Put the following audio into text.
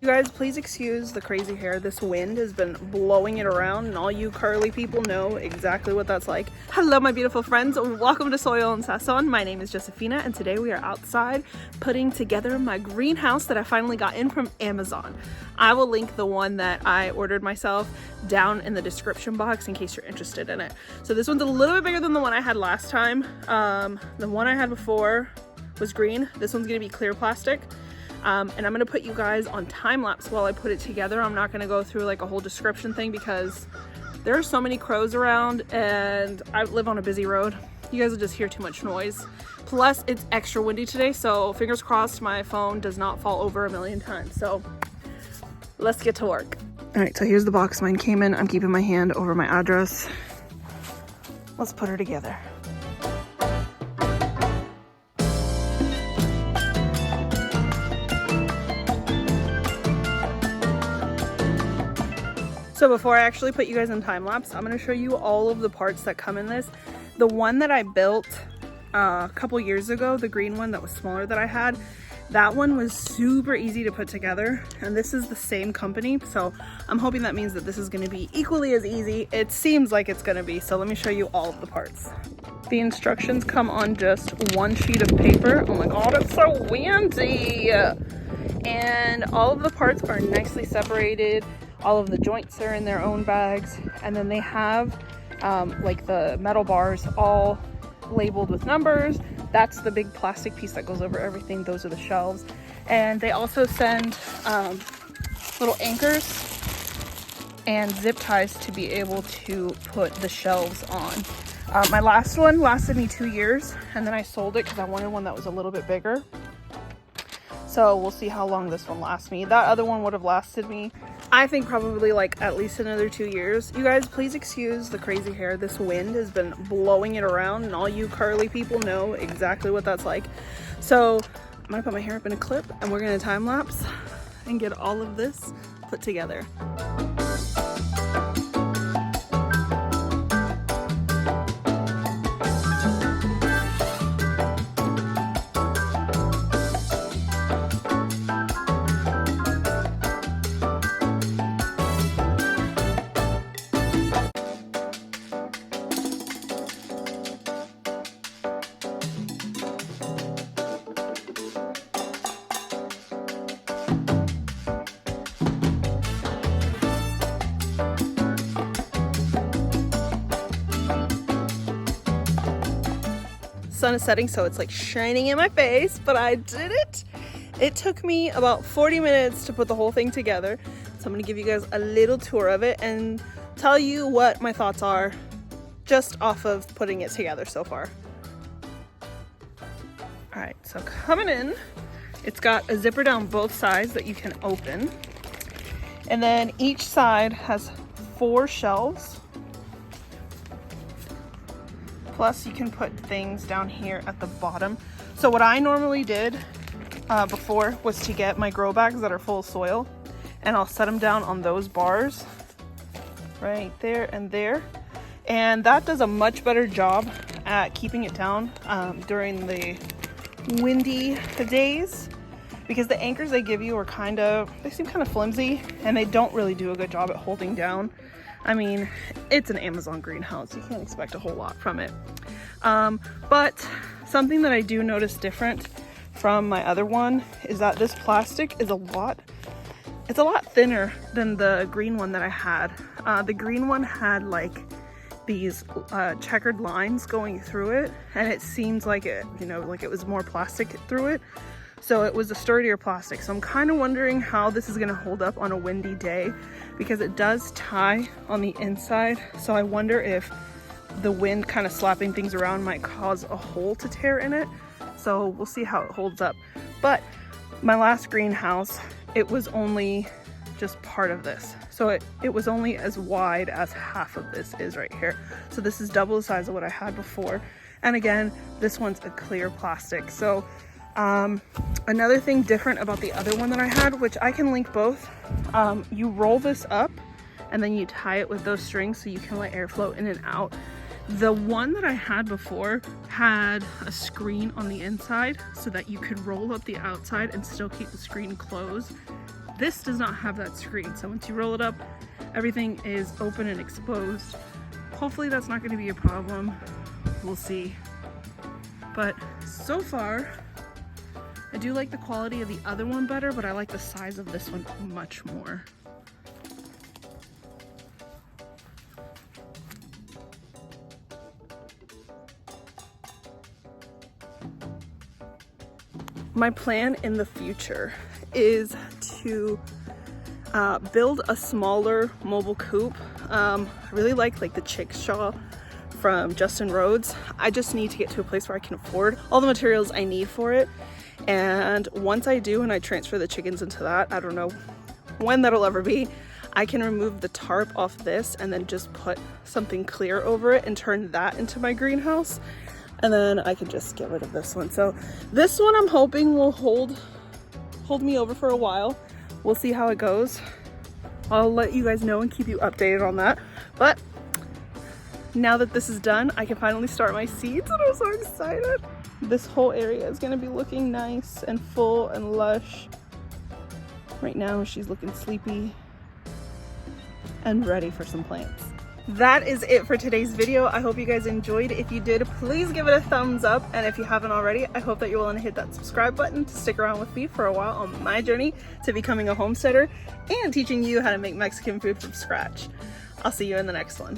You guys, please excuse the crazy hair. This wind has been blowing it around, and all you curly people know exactly what that's like. Hello, my beautiful friends. Welcome to Soil and Sasson. My name is Josephina, and today we are outside putting together my greenhouse that I finally got in from Amazon. I will link the one that I ordered myself down in the description box in case you're interested in it. So this one's a little bit bigger than the one I had last time. The one I had before was green. This one's gonna be clear plastic. And I'm gonna put you guys on time lapse while I put it together. I'm not gonna go through like a whole description thing because there are so many crows around and I live on a busy road. You guys will just hear too much noise. Plus it's extra windy today, so fingers crossed my phone does not fall over a million times. So let's get to work. All right, so here's the box mine came in. I'm keeping my hand over my address. Let's put her together. So before I actually put you guys in time lapse, I'm going to show you all of the parts that come in this. The one that I built a couple years ago, the green one that was smaller that I had, that one was super easy to put together, and this is the same company, so I'm hoping that means that this is going to be equally as easy. It seems like it's going to be, so let me show you all of the parts. The instructions come on just one sheet of paper. Oh my god, it's so windy! And all of the parts are nicely separated. All of the joints are in their own bags, and then they have like the metal bars all labeled with numbers. That's the big plastic piece that goes over everything. Those are the shelves. And they also send little anchors and zip ties to be able to put the shelves on. My last one lasted me 2 years, and then I sold it because I wanted one that was a little bit bigger. So we'll see how long this one lasts me. That other one would have lasted me, I think, probably like at least another 2 years. You guys, please excuse the crazy hair. This wind has been blowing it around, and all you curly people know exactly what that's like. So I'm gonna put my hair up in a clip, and we're gonna time lapse and get all of this put together. Sun is setting, so it's like shining in my face, but I did it. It took me about 40 minutes to put the whole thing together. So I'm gonna give you guys a little tour of it and tell you what my thoughts are just off of putting it together so far. All right, so coming in, it's got a zipper down both sides that you can open. And then each side has 4 shelves. Plus you can put things down here at the bottom. So what I normally did before was to get my grow bags that are full of soil, and I'll set them down on those bars right there and there. And that does a much better job at keeping it down during the windy days, because the anchors they give you are they seem kind of flimsy, and they don't really do a good job at holding down. I mean, it's an Amazon greenhouse. You can't expect a whole lot from it. But something that I do notice different from my other one is that this plastic is a lot thinner than the green one that I had. The green one had like these checkered lines going through it, and it seems like it, like it was more plastic through it. So it was a sturdier plastic. So I'm kind of wondering how this is gonna hold up on a windy day, because it does tie on the inside. So I wonder if the wind kind of slapping things around might cause a hole to tear in it. So we'll see how it holds up. But my last greenhouse, it was only just part of this. So it was only as wide as half of this is right here. So this is double the size of what I had before. And again, this one's a clear plastic. So another thing different about the other one that I had, which I can link both, you roll this up and then you tie it with those strings so you can let air flow in and out. The one that I had before had a screen on the inside so that you could roll up the outside and still keep the screen closed. This does not have that screen, so once you roll it up, everything is open and exposed. Hopefully that's not going to be a problem. We'll see. But so far, I do like the quality of the other one better, but I like the size of this one much more. My plan in the future is to build a smaller mobile coop. I really like the chickshaw from Justin Rhodes. I just need to get to a place where I can afford all the materials I need for it. And once I do and I transfer the chickens into that, I don't know when that'll ever be, I can remove the tarp off this and then just put something clear over it and turn that into my greenhouse. And then I can just get rid of this one. So this one I'm hoping will hold me over for a while. We'll see how it goes. I'll let you guys know and keep you updated on that. But now that this is done, I can finally start my seeds and I'm so excited. This whole area is gonna be looking nice and full and lush. Right now she's looking sleepy and ready for some plants. That is it for today's video. I hope you guys enjoyed. If you did, please give it a thumbs up. And if you haven't already, I hope that you're willing to hit that subscribe button to stick around with me for a while on my journey to becoming a homesteader and teaching you how to make Mexican food from scratch. I'll see you in the next one.